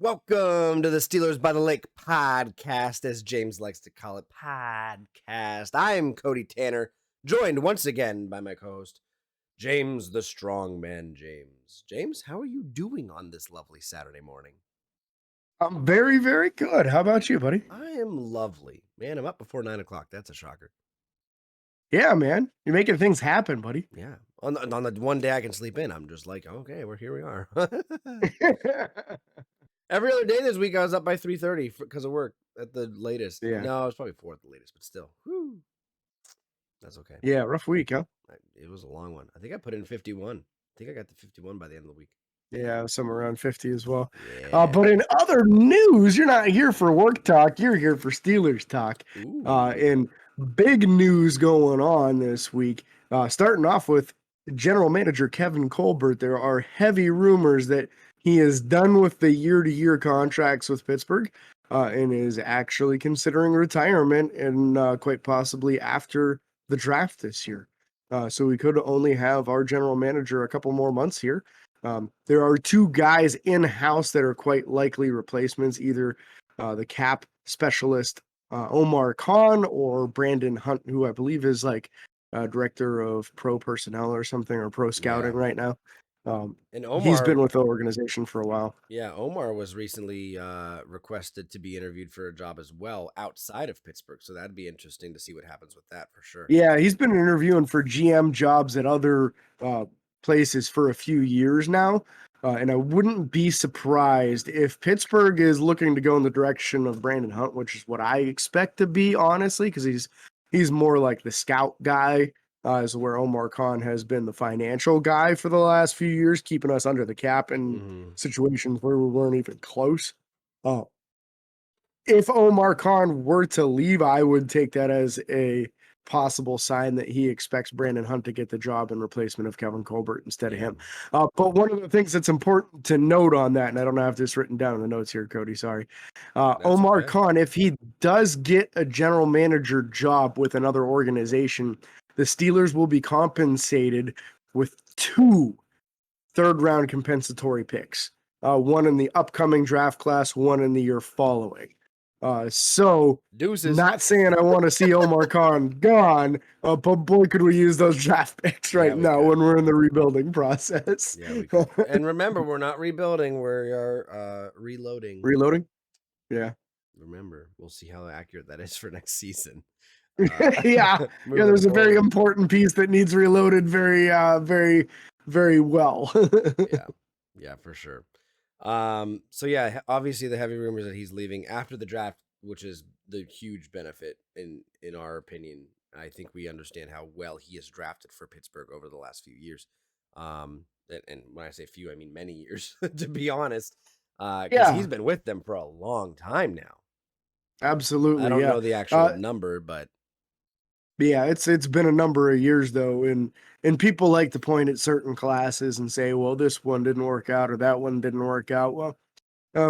Welcome to the Steelers by the Lake podcast, as James likes to call it, podcast. I'm Cody Tanner, joined once again by my co-host, James the Strong Man James. James, how are you doing on this lovely Saturday morning? I'm very, very good. How about you, buddy? I am lovely. Man, I'm up before 9 o'clock. That's a shocker. Yeah, man. You're making things happen, buddy. Yeah. On the one day I can sleep in, I'm just like, okay, here we are. Every other day this week, I was up by 3:30 because of work at the latest. Yeah. No, it was probably 4 at the latest, but still. Whew. That's okay. Yeah, rough week, huh? It was a long one. I think I put in 51. I think I got to 51 by the end of the week. Yeah, somewhere around 50 as well. Yeah. But in other news, you're not here for work talk. You're here for Steelers talk. And big news going on this week. Starting off with General Manager Kevin Colbert. There are heavy rumors that he is done with the year-to-year contracts with Pittsburgh and is actually considering retirement and quite possibly after the draft this year. So we could only have our general manager a couple more months here. There are two guys in-house that are quite likely replacements, either the cap specialist Omar Khan or Brandon Hunt, who I believe is like director of pro personnel or something, or pro scouting right now. And Omar, he's been with the organization for a while. Yeah, Omar was recently requested to be interviewed for a job as well outside of Pittsburgh, so that'd be interesting to see what happens with that for sure. Yeah, he's been interviewing for GM jobs at other places for a few years now, and I wouldn't be surprised if Pittsburgh is looking to go in the direction of Brandon Hunt, which is what I expect to be, honestly, because he's more like the scout guy, is where Omar Khan has been the financial guy for the last few years, keeping us under the cap in situations where we weren't even close. If Omar Khan were to leave, I would take that as a possible sign that he expects Brandon Hunt to get the job in replacement of Kevin Colbert instead of him. But one of the things that's important to note on that, and I don't have this written down in the notes here, Cody, sorry. Omar Khan, if he does get a general manager job with another organization, the Steelers will be compensated with 2 third-round compensatory picks, one in the upcoming draft class, one in the year following. So Deuces. Not saying I want to see Omar Khan gone, but boy, could we use those draft picks right now when we're in the rebuilding process. Yeah, we could. And remember, we're not rebuilding, we are reloading. Reloading? Yeah. Remember, we'll see how accurate that is for next season. Yeah, there's a very important piece that needs reloaded very, very well. Yeah, for sure. So yeah, obviously the heavy rumors that he's leaving after the draft, which is the huge benefit in our opinion. I think we understand how well he has drafted for Pittsburgh over the last few years. And when I say few, I mean many years, to be honest. Because he's been with them for a long time now. Absolutely. I don't know the actual number, but yeah, it's been a number of years though, and people like to point at certain classes and say, well, this one didn't work out or that one didn't work out. Well,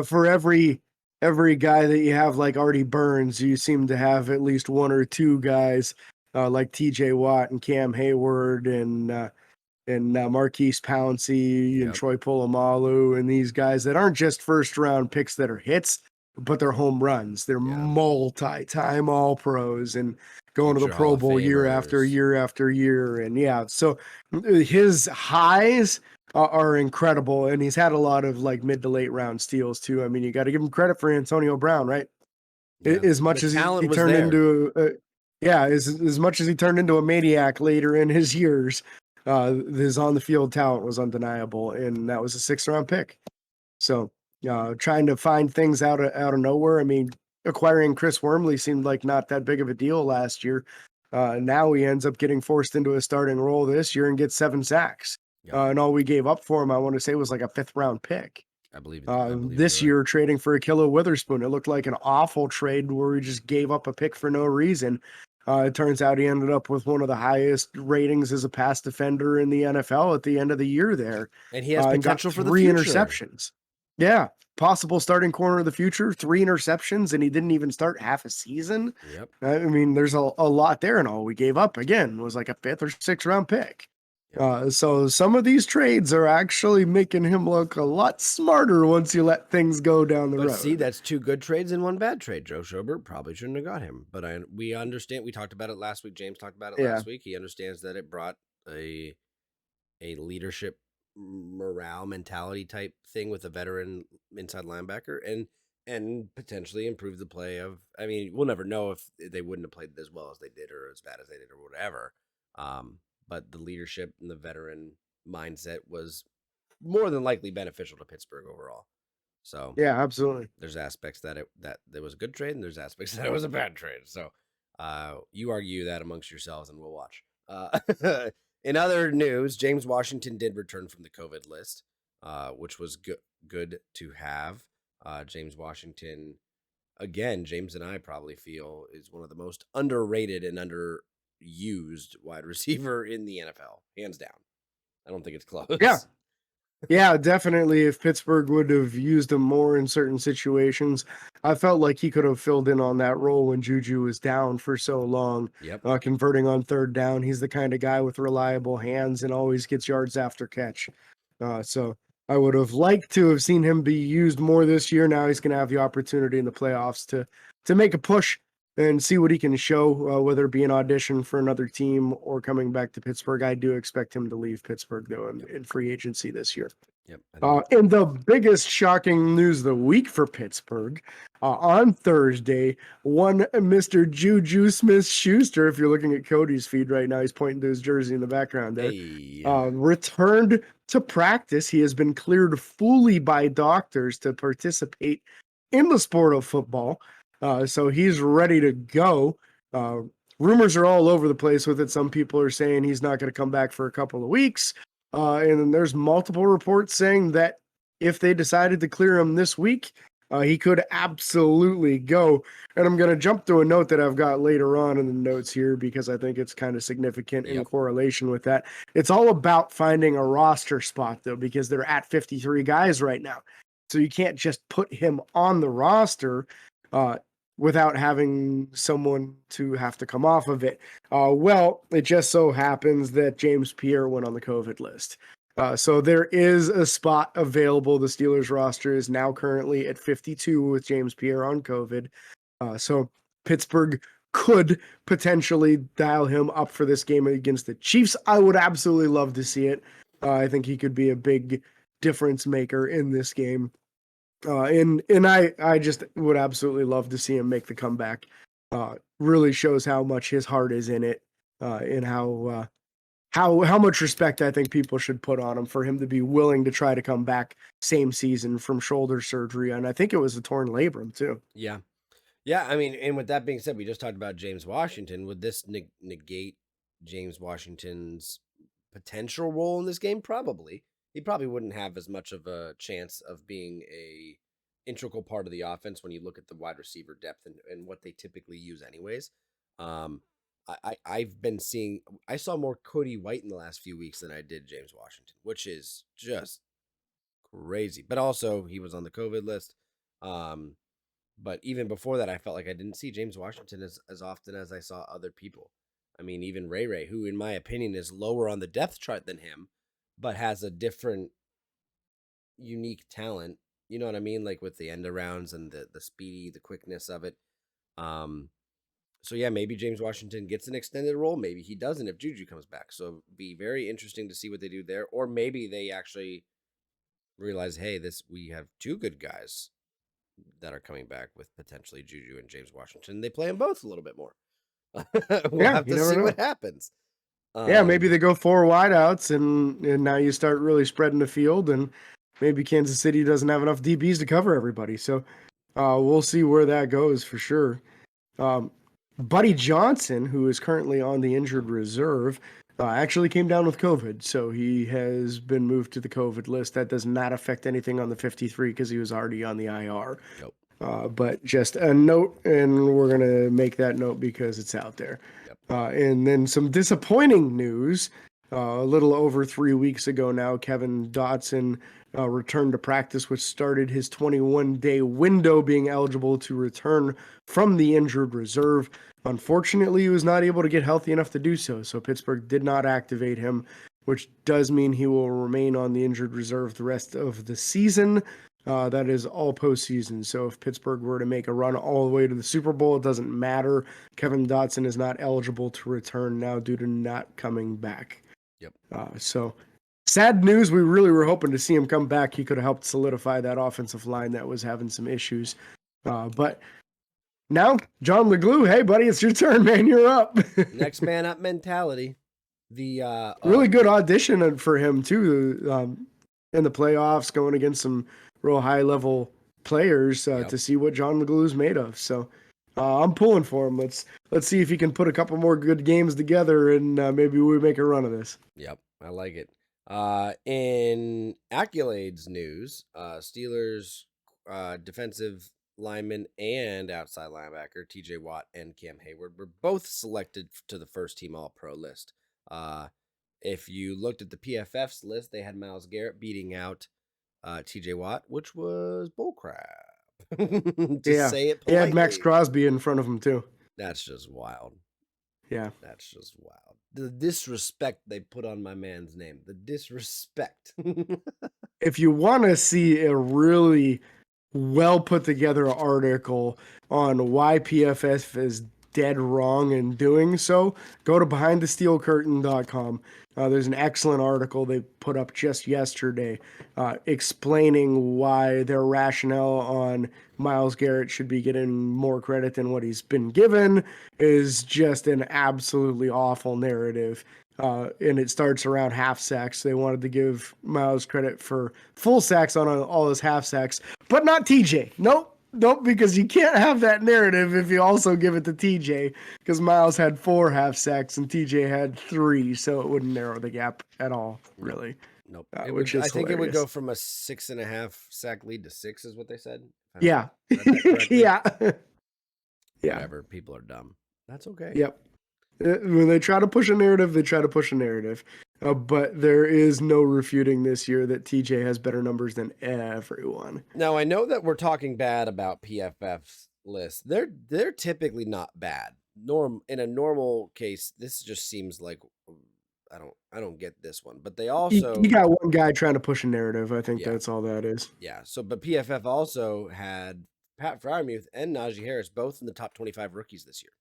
for every guy that you have like Artie Burns, you seem to have at least 1 or 2 guys like TJ Watt and Cam Hayward and Marquise Pouncey and Troy Polamalu and these guys that aren't just first round picks that are hits, but they're home runs. They're multi-time All-Pros and going to the Pro Bowl year after year after year. And so his highs are incredible, and he's had a lot of like mid to late round steals too. I mean, you got to give him credit for Antonio Brown, right? As much as he turned into as much as he turned into a maniac later in his years, his on the field talent was undeniable, and that was a 6th round pick. So trying to find things out of nowhere. I mean, acquiring Chris Wormley seemed like not that big of a deal last year. Now he ends up getting forced into a starting role this year and gets 7 sacks. And all we gave up for him, I want to say, was like a 5th round pick. I believe this year, trading for Akilla Witherspoon, it looked like an awful trade where we just gave up a pick for no reason. It turns out he ended up with one of the highest ratings as a pass defender in the NFL at the end of the year there. And he has potential for the 3 future. interceptions. Yeah, possible starting corner of the future, 3 interceptions, and he didn't even start half a season. Yep. I mean, there's a lot there, and all we gave up, again, was like a 5th or 6th round pick. Yep. So some of these trades are actually making him look a lot smarter once you let things go down the But see, road. that's two good trades and one bad trade. Joe Schobert probably shouldn't have got him, but we understand. We talked about it last week. James talked about it Yeah. last week. He understands that it brought a leadership morale mentality type thing with a veteran inside linebacker and potentially improve the play of. I mean, we'll never know if they wouldn't have played as well as they did or as bad as they did or whatever. But the leadership and the veteran mindset was more than likely beneficial to Pittsburgh overall. So Yeah, absolutely. there's aspects that it was a good trade and there's aspects that it was a bad trade. So you argue that amongst yourselves and we'll watch. In other news, James Washington did return from the COVID list, which was good to have. James Washington, again, James and I probably feel is one of the most underrated and underused wide receiver in the NFL, hands down. I don't think it's Yeah. close. Yeah, definitely. If Pittsburgh would have used him more in certain situations, I felt like he could have filled in on that role when Juju was down for so long, Yep. converting on third down. He's the kind of guy with reliable hands and always gets yards after catch. So I would have liked to have seen him be used more this year. Now he's going to have the opportunity in the playoffs to make a push and see what he can show, whether it be an audition for another team or coming back to Pittsburgh. I do expect him to leave Pittsburgh, though, Yep. in free agency this year. Yep. I think And the biggest shocking news of the week for Pittsburgh on Thursday, one Mr. Juju Smith-Schuster, if you're looking at Cody's feed right now, he's pointing to his jersey in the background there, returned to practice. He has been cleared fully by doctors to participate in the sport of football. So he's ready to go. Rumors are all over the place with it. Some people are saying he's not going to come back for a couple of weeks. And then there's multiple reports saying that if they decided to clear him this week, he could absolutely go. And I'm going to jump to a note that I've got later on in the notes here because I think it's kind of significant in correlation with that. It's all about finding a roster spot, though, because they're at 53 guys right now. So you can't just put him on the roster without having someone to have to come off of it. Well, it just so happens that James Pierre went on the COVID list. So there is a spot available. The Steelers roster is now currently at 52 with James Pierre on COVID. So Pittsburgh could potentially dial him up for this game against the Chiefs. I would absolutely love to see it. I think he could be a big difference maker in this game. And I just would absolutely love to see him make the comeback. Really shows how much his heart is in it, and how much respect I think people should put on him for him to be willing to try to come back same season from shoulder surgery, and I think it was a torn labrum too. Yeah. Yeah, I mean, and with that being said, we just talked about James Washington. Would this negate James Washington's potential role in this game? Probably. He probably wouldn't have as much of a chance of being a integral part of the offense when you look at the wide receiver depth and what they typically use anyways. Um, I've been seeing I saw more Cody White in the last few weeks than I did James Washington, which is just crazy. But also he was on the COVID list. Um, but even before that, I felt like I didn't see James Washington as often as I saw other people. I mean, even Ray, who in my opinion is lower on the depth chart than him, but has a different, unique talent. You know what I mean? Like with the end arounds and the speedy, the quickness of it. Um, so yeah, maybe James Washington gets an extended role. Maybe he doesn't if Juju comes back. So be very interesting to see what they do there. Or maybe they actually realize, hey, we have two good guys that are coming back with potentially Juju and James Washington. They play them both a little bit more. We'll Yeah, have you to never see know. what happens. Yeah, maybe Um, they go four wideouts, and now you start really spreading the field, and maybe Kansas City doesn't have enough DBs to cover everybody. So we'll see where that goes for sure. Um, Buddy Johnson, who is currently on the injured reserve, actually came down with COVID. So he has been moved to the COVID list. That does not affect anything on the 53 because he was already on the IR. yep, But just a note, and we're going to make that note because it's out there. yep. And then some disappointing news. A little over 3 weeks ago now, Kevin Dotson returned to practice, which started his 21-day window being eligible to return from the injured reserve. Unfortunately, he was not able to get healthy enough to do so, so Pittsburgh did not activate him, which does mean he will remain on the injured reserve the rest of the season. That is all postseason. So if Pittsburgh were to make a run all the way to the Super Bowl, it doesn't matter. Kevin Dotson is not eligible to return now due to not coming back. Yep. So sad news. We really were hoping to see him come back. He could have helped solidify that offensive line that was having some issues. But now, John LeGlue, hey, buddy, it's your turn, man. You're up. Next man up mentality. The really good audition for him, too, in the playoffs, going against some real high-level players to see what John LeGlue's made of. So I'm pulling for him. Let's see if he can put a couple more good games together, and maybe we make a run of this. Yep, I like it. In accolades news, Steelers defensive lineman and outside linebacker TJ Watt and Cam Hayward were both selected to the first team All-Pro list. If you looked at the PFF's list, they had Myles Garrett beating out TJ Watt, which was bullcrap. Say it politely. He had Max Crosby in front of him too. That's just wild. Yeah. That's just wild. The disrespect they put on my man's name. The disrespect. If you want to see a really well put together article on why PFF is dead wrong in doing so, go to behindthesteelcurtain.com. There's an excellent article they put up just yesterday explaining why their rationale on Myles Garrett should be getting more credit than what he's been given is just an absolutely awful narrative. And it starts around half sacks. They wanted to give Myles credit for full sacks on all his half sacks, but not TJ. Nope, because you can't have that narrative if you also give it to TJ, because Myles had 4 half sacks and TJ had 3, so it wouldn't narrow the gap at all, really. Nope. I think hilarious. It would go from a 6.5 sack lead to 6, is what they said. Yeah. Yeah. Whatever. People are dumb. That's okay. Yep. When they try to push a narrative, they try to push a narrative. But there is no refuting this year that TJ has better numbers than everyone. Now, I know that we're talking bad about PFF's list. They're typically not bad. In a normal case, this just seems like I don't get this one. But they also you got one guy trying to push a narrative. I think that's all that is. Yeah. So, but PFF also had Pat Freiermuth and Najee Harris both in the top 25 rookies this year,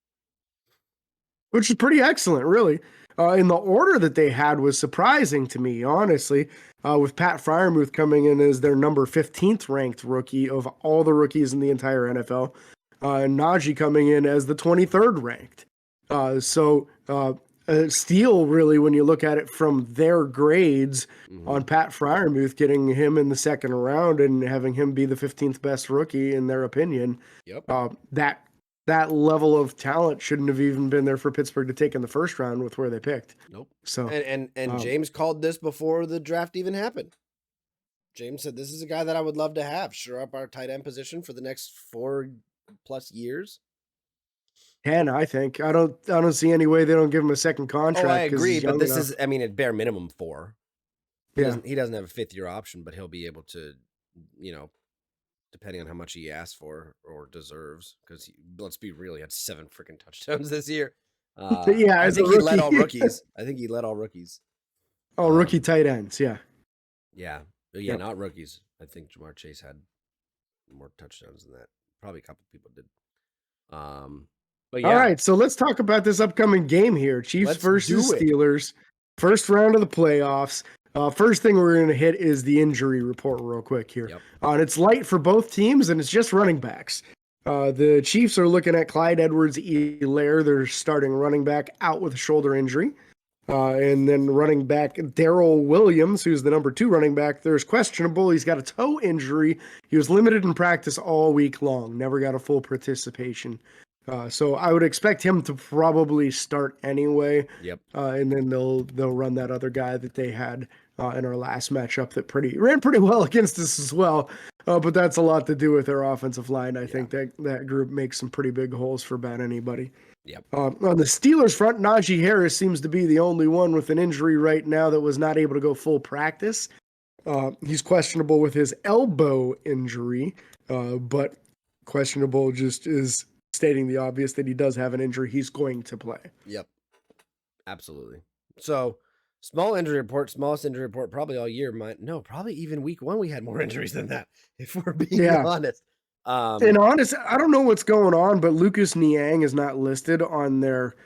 which is pretty excellent, really. In the order that they had was surprising to me, honestly, with Pat Freiermuth coming in as their number 15th ranked rookie of all the rookies in the entire NFL, and Najee coming in as the 23rd ranked. Steal, really, when you look at it from their grades on Pat Freiermuth, getting him in the second round and having him be the 15th best rookie in their opinion. Yep. That level of talent shouldn't have even been there for Pittsburgh to take in the first round with where they picked. Nope. So and James called this before the draft even happened. James said, "This is a guy that I would love to have shore up our tight end position for the next 4+ years." 10, I think. I don't see any way they don't give him a second contract. Oh, I agree, but this is, at bare minimum 4. He doesn't have a 5th-year option, but he'll be able to, depending on how much he asks for or deserves, because let's be real, he had 7 freaking touchdowns this year. I think he led all rookies. Oh, rookie tight ends, yeah. Yeah, not rookies. I think Jamar Chase had more touchdowns than that. Probably a couple people did. But yeah. All right, so let's talk about this upcoming game here. Chiefs versus Steelers. First round of the playoffs. First thing we're going to hit is the injury report real quick here. Yep. And it's light for both teams, and it's just running backs. The Chiefs are looking at Clyde Edwards-Helaire, their starting running back, out with a shoulder injury. And then running back Darrell Williams, who's the number 2 running back, there's questionable. He's got a toe injury. He was limited in practice all week long, never got a full participation. So I would expect him to probably start anyway. Yep. And then they'll run that other guy that they had in our last matchup that ran pretty well against us as well. But that's a lot to do with their offensive line. I think that group makes some pretty big holes for about anybody. Yep. On the Steelers front, Najee Harris seems to be the only one with an injury right now that was not able to go full practice. He's questionable with his elbow injury, but questionable just is stating the obvious that he does have an injury. He's going to play. Yep. Absolutely. So Small injury report, smallest injury report probably all year. No, probably even week 1 we had more injuries than that, if we're being Yeah. honest. And honest, I don't know what's going on, but Lucas Niang is not listed on their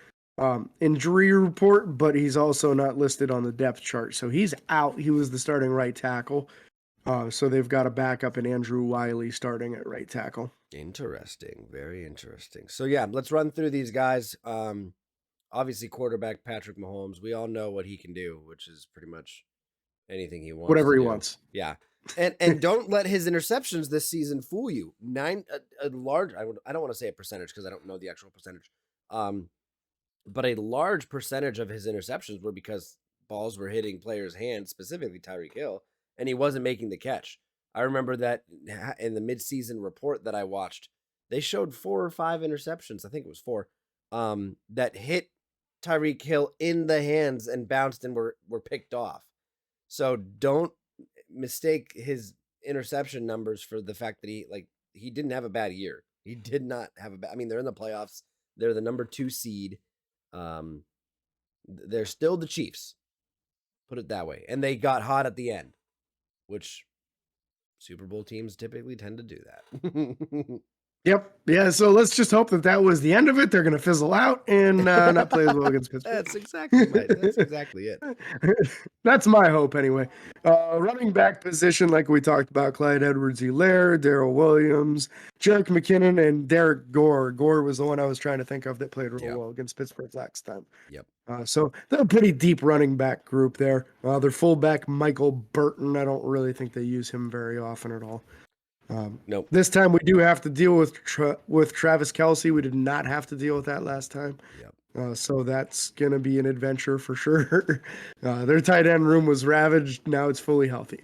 injury report, but he's also not listed on the depth chart. So he's out. He was the starting right tackle. So they've got a backup in Andrew Wiley starting at right tackle. Interesting. Very interesting. So yeah, let's run through these guys. Obviously quarterback Patrick Mahomes. We all know what he can do, which is pretty much anything he wants Whatever to he do. wants. Yeah. And don't let his interceptions this season fool you. A large I don't want to say a percentage because I don't know the actual percentage. But a large percentage of his interceptions were because balls were hitting players' hands, specifically Tyreek Hill, and he wasn't making the catch. I remember that in the midseason report that I watched, they showed 4 or 5 interceptions. I think it was 4 that hit Tyreek Hill in the hands and bounced and were picked off. So don't mistake his interception numbers for the fact that he didn't have a bad year. He did not have a bad. I mean, they're in the playoffs. They're the number 2 seed. Um, they're still the Chiefs, put it that way, and they got hot at the end, which Super Bowl teams typically tend to do that. Yep. Yeah. So let's just hope that was the end of it. They're going to fizzle out and not play as well against Pittsburgh. That's exactly it. That's my hope anyway. Running back position, like we talked about, Clyde Edwards-Helaire, Darrell Williams, Jerick McKinnon, and Derek Gore. Gore was the one I was trying to think of that played real well against Pittsburgh last time. Yep. So they're a pretty deep running back group there. Their fullback, Michael Burton, I don't really think they use him very often at all. Nope. This time we do have to deal with Travis Kelce. We did not have to deal with that last time. Yep. So that's going to be an adventure for sure. Their tight end room was ravaged. Now it's fully healthy.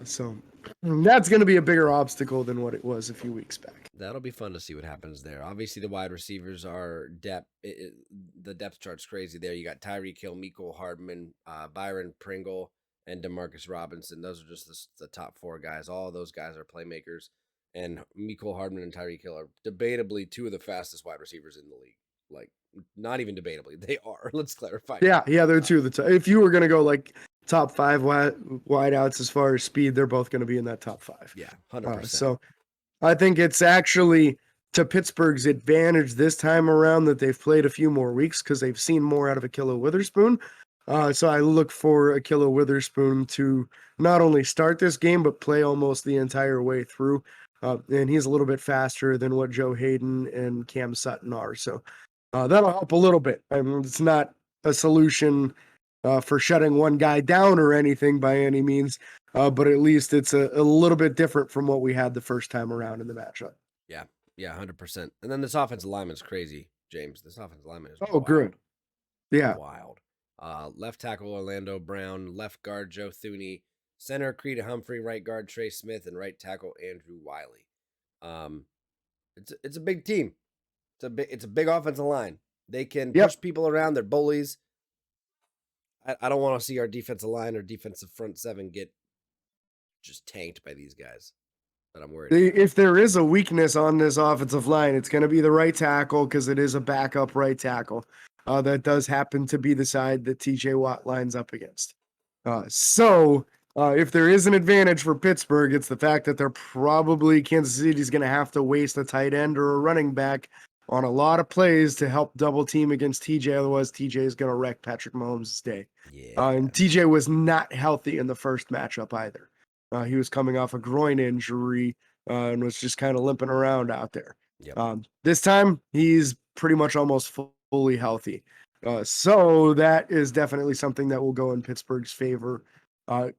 So that's going to be a bigger obstacle than what it was a few weeks back. That'll be fun to see what happens there. Obviously, the wide receivers are depth. The depth chart's crazy there. You got Tyreek Hill, Mecole Hardman, Byron Pringle, and Demarcus Robinson. Those are just the top 4 guys. All of those guys are playmakers. And Mecole Hardman and Tyreek Hill are debatably 2 of the fastest wide receivers in the league. Like, not even debatably. They are. Let's clarify. Yeah, they're 2 of the top. If you were going to go like top 5 wideouts as far as speed, they're both going to be in that top 5. Yeah, 100%. So I think it's actually to Pittsburgh's advantage this time around that they've played a few more weeks because they've seen more out of Ahkello Witherspoon. So I look for Ahkello Witherspoon to not only start this game, but play almost the entire way through. And he's a little bit faster than what Joe Hayden and Cam Sutton are. So that'll help a little bit. I mean, it's not a solution for shutting one guy down or anything by any means, but at least it's a little bit different from what we had the first time around in the matchup. Yeah, 100%. And then this offensive lineman's crazy, James. This offensive lineman is wild. Good. Yeah. Wild. Left tackle Orlando Brown, left guard Joe Thuney, center Creed Humphrey, right guard Trey Smith, and right tackle Andrew Wiley. It's a big team. It's a big offensive line. They can push people around. They're bullies. I don't want to see our defensive line or defensive front 7 get just tanked by these guys. But I'm worried. If there is a weakness on this offensive line, it's going to be the right tackle because it is a backup right tackle. That does happen to be the side that TJ Watt lines up against. So if there is an advantage for Pittsburgh, it's the fact that they're probably Kansas City's going to have to waste a tight end or a running back on a lot of plays to help double team against TJ. Otherwise, TJ is going to wreck Patrick Mahomes' day. Yeah. And TJ was not healthy in the first matchup either. He was coming off a groin injury and was just kind of limping around out there. Yep. This time, he's pretty much almost fully healthy. So that is definitely something that will go in Pittsburgh's favor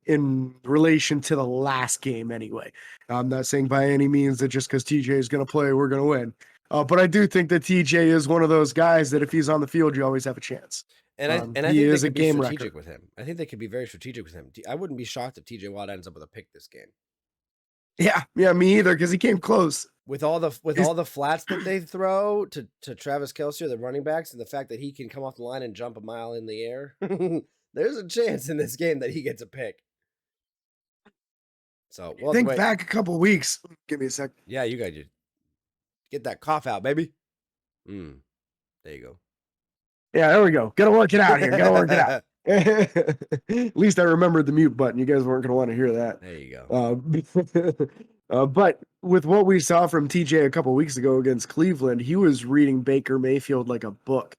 in relation to the last game anyway. I'm not saying by any means that just because TJ is going to play, we're going to win. But I do think that TJ is one of those guys that if he's on the field, you always have a chance. And I think he is they a could be game strategic record with him. I think they could be very strategic with him. I wouldn't be shocked if TJ Watt ends up with a pick this game. Yeah, me either, because he came close. With all the flats that they throw to Travis Kelce or the running backs, and the fact that he can come off the line and jump a mile in the air, there's a chance in this game that he gets a pick. So think back a couple weeks. Give me a sec. Yeah, you got to get that cough out, baby. There you go. Yeah, there we go. Gotta work it out here. At least I remembered the mute button. You guys weren't going to want to hear that. There you go. But with what we saw from TJ a couple weeks ago against Cleveland, he was reading Baker Mayfield like a book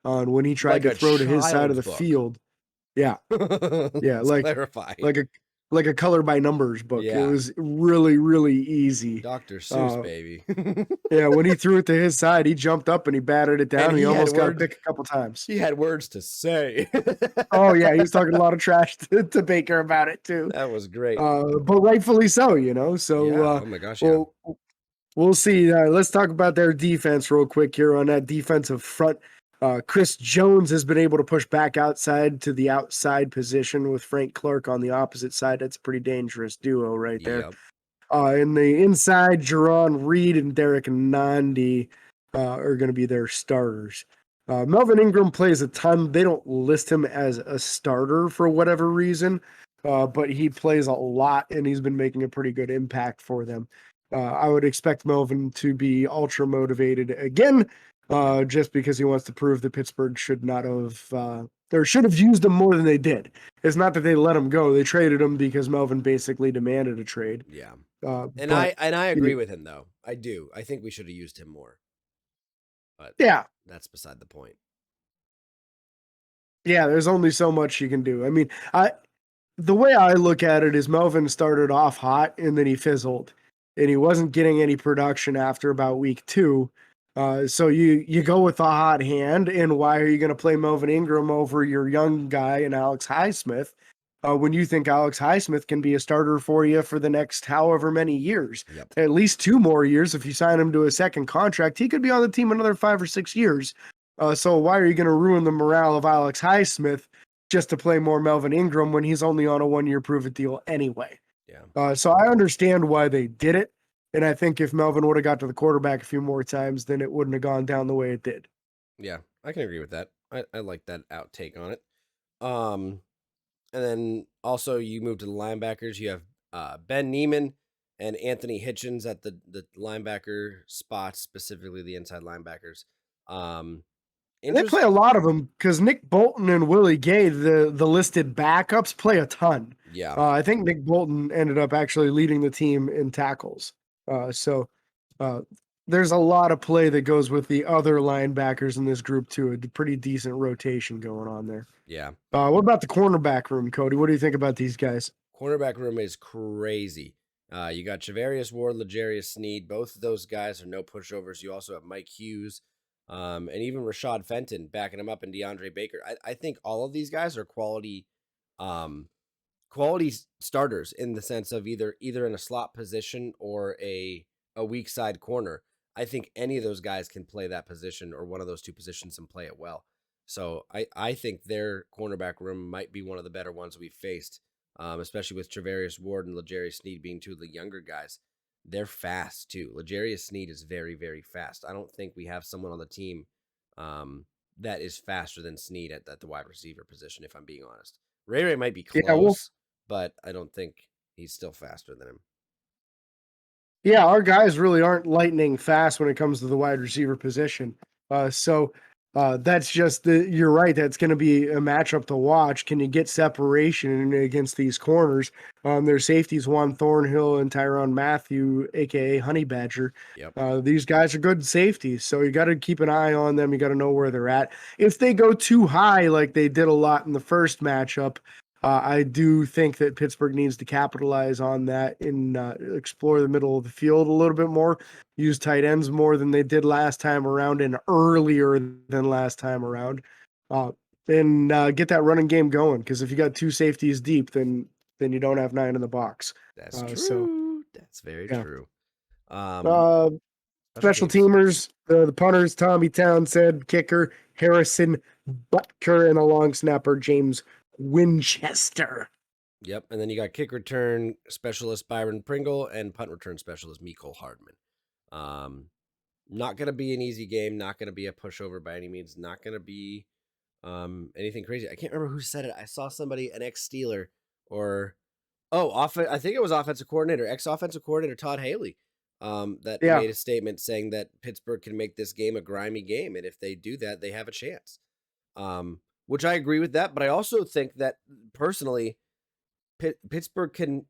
on when he tried Like to a throw to his side of child's the book. field. Yeah, yeah, Let's clarify. like a like a color by numbers book. It Yeah. was really, really easy. Dr. Seuss, Uh, baby. yeah, when he threw it to his side, he jumped up and he batted it down. And And he he had almost got a words. pick a couple times. He had words to say. Oh yeah, he was talking a lot of trash to Baker about it too. That was great. But rightfully so, you know. So, Yeah. Oh my gosh. Yeah. well, we'll see. Let's talk about their defense real quick here on that defensive front. Chris Jones has been able to push back outside to the outside position with Frank Clark on the opposite side. That's a pretty dangerous duo right there. Yep. In the inside, Jerron Reed and Derek Nandi are going to be their starters. Melvin Ingram plays a ton. They don't list him as a starter for whatever reason, but he plays a lot and he's been making a pretty good impact for them. I would expect Melvin to be ultra motivated again, just because he wants to prove that Pittsburgh should not have or should have used him more than they did. It's not that they let him go; they traded him because Melvin basically demanded a trade. Yeah. And But I agree with him though. I do. I think we should have used him more. But yeah, that's beside the point. yeah, there's only so much you can do. I mean, the way I look at it is Melvin started off hot and then he fizzled, and he wasn't getting any production after about week 2. So you go with the hot hand, and why are you going to play Melvin Ingram over your young guy and Alex Highsmith when you think Alex Highsmith can be a starter for you for the next however many years? Yep. At least 2 more years. If you sign him to a second contract, he could be on the team another 5 or 6 years. So why are you going to ruin the morale of Alex Highsmith just to play more Melvin Ingram when he's only on a 1-year prove-it deal anyway? Yeah. So I understand why they did it. And I think if Melvin would have got to the quarterback a few more times, then it wouldn't have gone down the way it did. Yeah. I can agree with that. I like that outtake on it. And then also you move to the linebackers. You have Ben Neiman and Anthony Hitchens at the linebacker spots, specifically the inside linebackers. And they play a lot of them because Nick Bolton and Willie Gay, the listed backups, play a ton. Yeah. I think Nick Bolton ended up actually leading the team in tackles. So there's a lot of play that goes with the other linebackers in this group too. A pretty decent rotation going on there. Yeah. What about the cornerback room, Cody? What do you think about these guys? Cornerback room is crazy. You got Javarius Ward, L'Jarius Sneed. Both of those guys are no pushovers. You also have Mike Hughes, and even Rashad Fenton backing him up, and DeAndre Baker. I think all of these guys are quality starters in the sense of either in a slot position or a weak side corner. I think any of those guys can play that position or one of those two positions and play it well. So I think their cornerback room might be one of the better ones we've faced, especially with Travarius Ward and L'Jarius Sneed being 2 of the younger guys. They're fast too. L'Jarius Sneed is very, very fast. I don't think we have someone on the team that is faster than Sneed at the wide receiver position, if I'm being honest. Ray might be close, Yeah, but I don't think he's still faster than him. Yeah, our guys really aren't lightning fast when it comes to the wide receiver position. So that's just you're right. That's going to be a matchup to watch. Can you get separation against these corners? Their safeties, Juan Thornhill and Tyrann Mathieu, aka Honey Badger. Yep. These guys are good safeties, so you got to keep an eye on them. You got to know where they're at. If they go too high, like they did a lot in the first matchup, I do think that Pittsburgh needs to capitalize on that and explore the middle of the field a little bit more, use tight ends more than they did last time around and earlier than last time around, and get that running game going. Because if you got 2 safeties deep, then you don't have 9 in the box. That's true. So, that's very yeah. true. Special teamers, the punters, Tommy Townsend, kicker, Harrison Butker, and a long snapper, James Winchester. Yep, and then you got kick return specialist Byron Pringle and punt return specialist Mecole Hardman. Not going to be an easy game. Not going to be a pushover by any means. Not going to be anything crazy. I can't remember who said it. I saw somebody, an ex-Steeler, or I think it was offensive coordinator, ex-offensive coordinator Todd Haley, that made a statement saying that Pittsburgh can make this game a grimy game, and if they do that, they have a chance. which I agree with that. But I also think that personally, Pittsburgh can.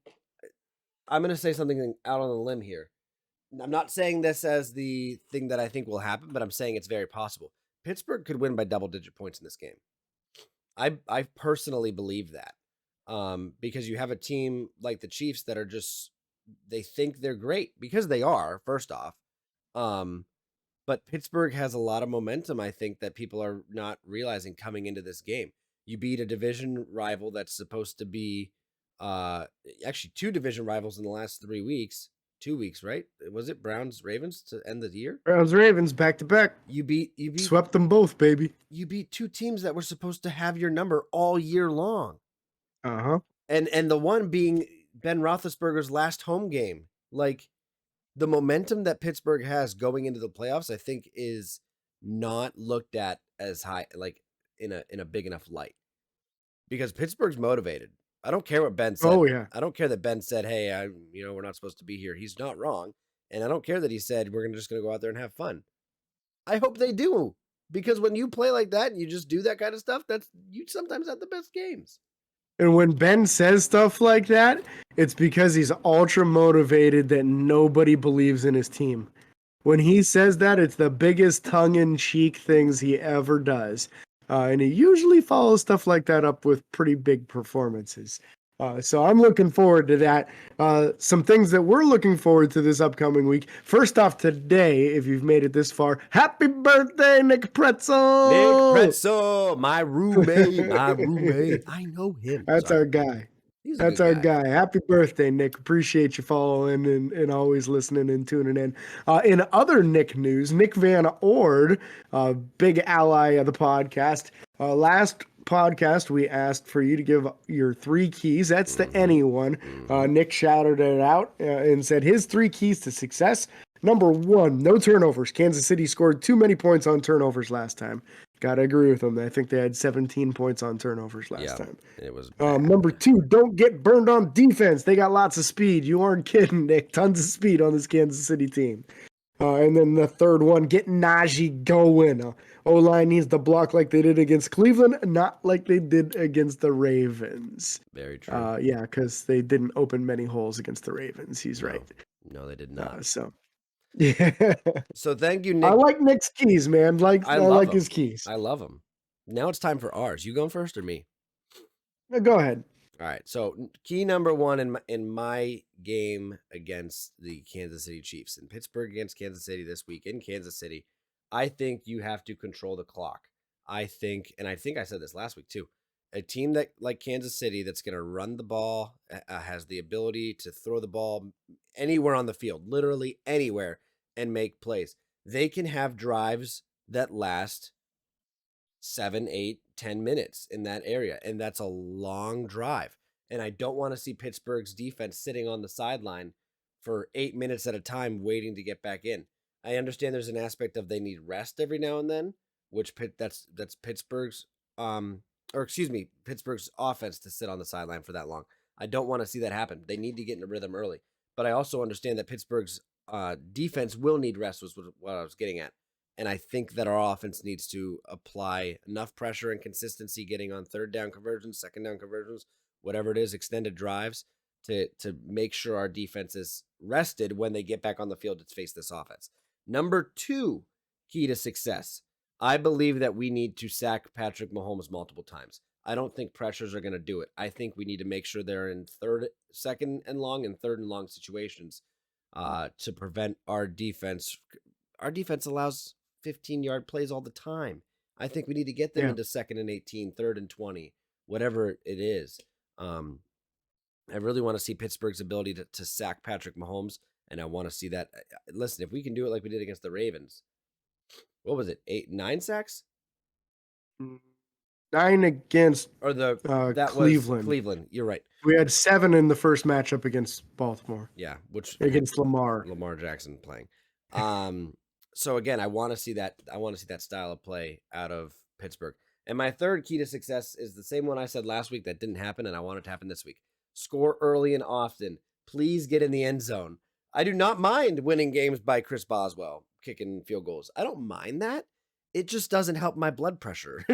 I'm going to say something out on a limb here. I'm not saying this as the thing that I think will happen, but I'm saying it's very possible. Pittsburgh could win by double-digit points in this game. I personally believe that, because you have a team like the Chiefs that are just they think they're great because they are. First off, um, but Pittsburgh has a lot of momentum. I think that people are not realizing coming into this game. You beat a division rival that's supposed to be, actually two division rivals in the last 3 weeks. 2 weeks, right? Was it Browns Ravens to end the year? Browns Ravens back to back. You beat Swept them both, baby. you beat two teams that were supposed to have your number all year long. Uh-huh. And the one being Ben Roethlisberger's last home game. Like, the momentum that Pittsburgh has going into the playoffs, I think, is not looked at as high, like in a big enough light, because Pittsburgh's motivated. I don't care what Ben said. Oh yeah. I don't care that Ben said, "Hey, we're not supposed to be here." He's not wrong, and I don't care that he said we're just gonna go out there and have fun. I hope they do, because when you play like that and you just do that kind of stuff, that's you sometimes have the best games. And when Ben says stuff like that, it's because he's ultra motivated that nobody believes in his team. When he says that, it's the biggest tongue-in-cheek things he ever does. And he usually follows stuff like that up with pretty big performances. So I'm looking forward to that. Some things that we're looking forward to this upcoming week. First off, today, if you've made it this far, happy birthday, Nick Pretzel! Nick Pretzel, my roommate. I know him. That's Sorry. our guy. He's a That's good our guy. guy. Happy birthday, Nick. Appreciate you following and always listening and tuning in. In other Nick news, Nick Van Ord, big ally of the podcast. Last podcast, we asked for you to give your 3 keys. That's to anyone. Nick shouted it out and said his 3 keys to success. Number 1, no turnovers. Kansas City scored too many points on turnovers last time. Gotta agree with them. I think they had 17 points on turnovers last time. It was bad. Number 2, don't get burned on defense. They got lots of speed. You aren't kidding, Nick. Tons of speed on this Kansas City team. And then the third one, get Najee going. O-line needs to block like they did against Cleveland, not like they did against the Ravens. Very true. Yeah, because they didn't open many holes against the Ravens. He's right. No, they did not. Yeah. So thank you, Nick. I like Nick's keys, man. I like his keys. I love them. Now it's time for ours. You going first or me? Go ahead. All right. So key number 1 in my game against the Kansas City Chiefs, in Pittsburgh against Kansas City this week in Kansas City, I think you have to control the clock. I think I said this last week too. A team that like Kansas City that's going to run the ball, has the ability to throw the ball anywhere on the field, literally anywhere, and make plays. They can have drives that last 7, 8, 10 minutes in that area, and that's a long drive. And I don't want to see Pittsburgh's defense sitting on the sideline for 8 minutes at a time waiting to get back in. I understand there's an aspect of they need rest every now and then, which that's Pittsburgh's Pittsburgh's offense to sit on the sideline for that long. I don't want to see that happen. They need to get in a rhythm early. But I also understand that Pittsburgh's defense will need rest, was what I was getting at. And I think that our offense needs to apply enough pressure and consistency getting on third down conversions, second down conversions, whatever it is, extended drives, to make sure our defense is rested when they get back on the field to face this offense. Number 2 key to success. I believe that we need to sack Patrick Mahomes multiple times. I don't think pressures are going to do it. I think we need to make sure they're in second and long and third and long situations to prevent our defense. Our defense allows 15-yard plays all the time. I think we need to get them into 2nd and 18, 3rd and 20, whatever it is. I really want to see Pittsburgh's ability to sack Patrick Mahomes, and I want to see that. Listen, if we can do it like we did against the Ravens, what was it, 9 sacks? 9 against Or that Cleveland. was Cleveland. You're right. We had 7 in the first matchup against Baltimore. Yeah, which against Lamar Jackson playing. So again, I want to see that. I want to see that style of play out of Pittsburgh. And my third key to success is the same one I said last week that didn't happen, and I want it to happen this week. Score early and often. Please get in the end zone. I do not mind winning games by Chris Boswell kicking field goals. I don't mind that. it just doesn't help my blood pressure.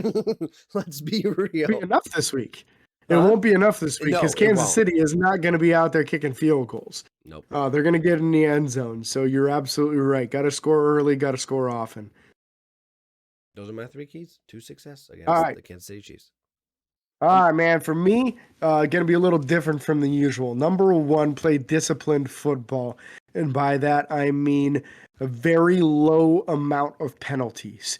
Let's be Be real. enough this week. It Huh? won't be enough this week because No, it Kansas won't. City is not going to be out there kicking field goals. Nope. They're going to get in the end zone. So you're absolutely right. Got to score early, got to score often. Those are my 3 keys to success against All right. the Kansas City Chiefs. All right, man. For me, going to be a little different from the usual. Number one, play disciplined football. And by that, I mean a very low amount of penalties.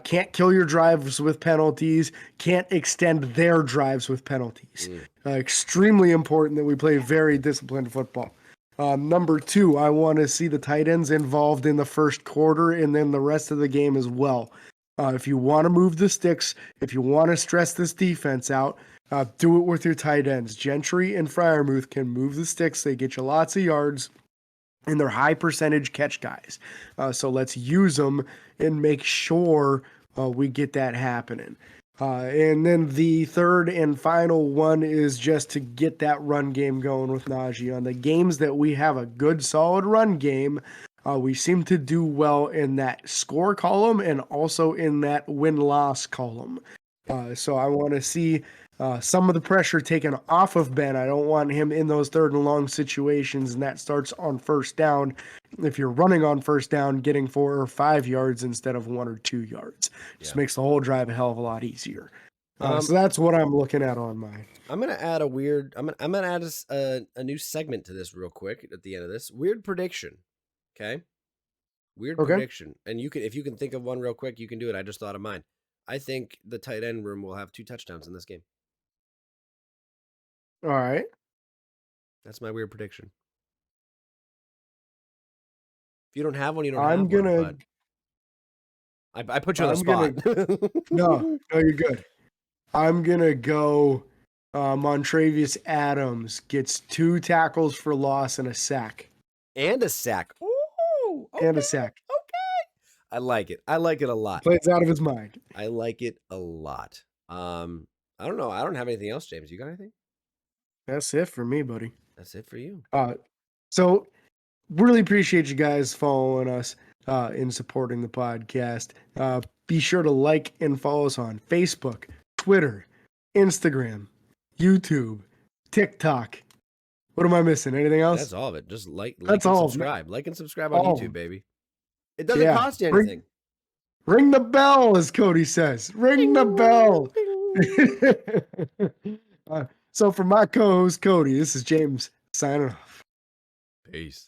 Can't kill your drives with penalties. Can't extend their drives with penalties. Extremely important that we play very disciplined football. Number two, I want to see the tight ends involved in the first quarter and then the rest of the game as well. If you want to move the sticks, if you want to stress this defense out, do it with your tight ends. Gentry and Freiermuth can move the sticks. They get you lots of yards, and they're high percentage catch guys. So let's use them and make sure we get that happening. And then the third and final one is just to get that run game going with Najee. On the games that we have a good, solid run game, we seem to do well in that score column and also in that win-loss column. So I want to see some of the pressure taken off of Ben. I don't want him in those third and long situations, and that starts on first down. If you're running on first down, getting 4 or 5 yards instead of 1 or 2 yards. Just makes the whole drive a hell of a lot easier. So that's what I'm looking at on mine. I'm gonna add I'm gonna add a new segment to this real quick at the end of this. Weird prediction. Okay. Weird prediction. And if you can think of one real quick, you can do it. I just thought of mine. I think the tight end room will have 2 touchdowns in this game. All right. That's my weird prediction. If you don't have one, you don't I'm have gonna. one. But I put you on the spot. No, you're good. I'm gonna go. Montravius Adams gets 2 tackles for loss and a sack. And a sack. Ooh, okay, and a sack. Okay. I like it. I like it a lot. Plays out of his mind. I like it a lot. I don't know. I don't have anything else, James. You got anything? That's it for me, buddy. That's it for you. So really appreciate you guys following us in supporting the podcast. Be sure to like and follow us on Facebook, Twitter, Instagram, YouTube, TikTok. What am I missing? Anything else? That's all of it. Just like That's and all, subscribe. Like and subscribe on YouTube, baby. It doesn't Yeah. cost you anything. Ring the bell, as Cody says. Ring the bell. So for my co-host Cody, this is James signing off. Peace.